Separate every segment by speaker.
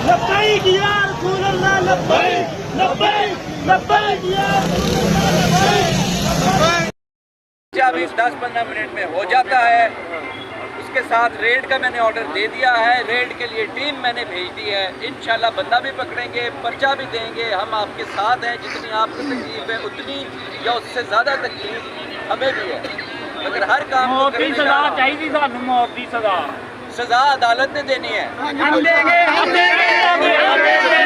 Speaker 1: लब्बैक या रसूल अल्लाह, लब्बैक लब्बैक लब्बैक या रसूल अल्लाह, लब्बैक।
Speaker 2: अभी 10-15 मिनट में हो जाता है। उसके साथ रेड का मैंने ऑर्डर दे दिया है। रेड के लिए टीम मैंने भेज दी है। इंशाल्लाह बंदा भी पकड़ेंगे, पर्चा भी देंगे। हम आपके साथ हैं। जितनी आपको तकलीफ है उतनी या उससे ज़्यादा तकलीफ हमें भी है, मगर हर काम को करने का
Speaker 1: चाहिए सानू मौत दी सजा
Speaker 2: सजा अदालत ने देनी है।
Speaker 1: हम देंगे, हम देंगे, हम देंगे,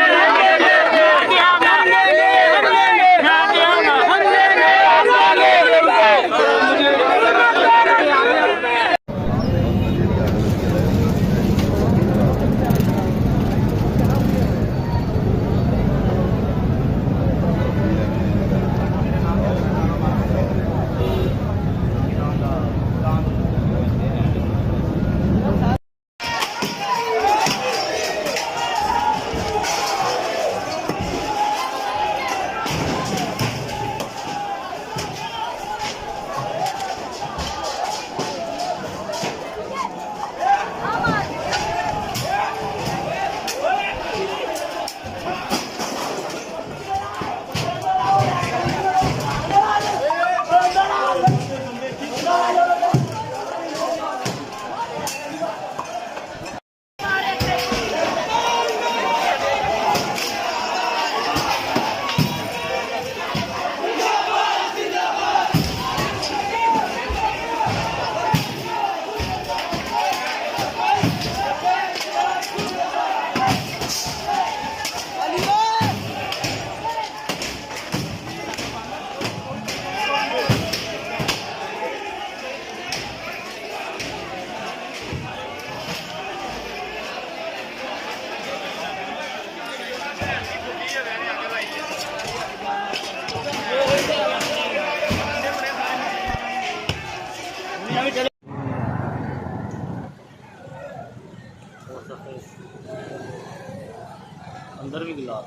Speaker 3: अंदर भी गिलास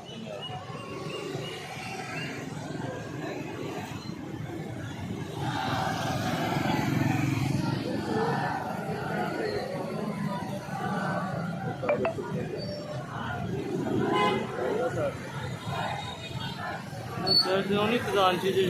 Speaker 3: खजानची जे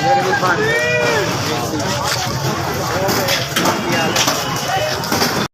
Speaker 2: Very good fun.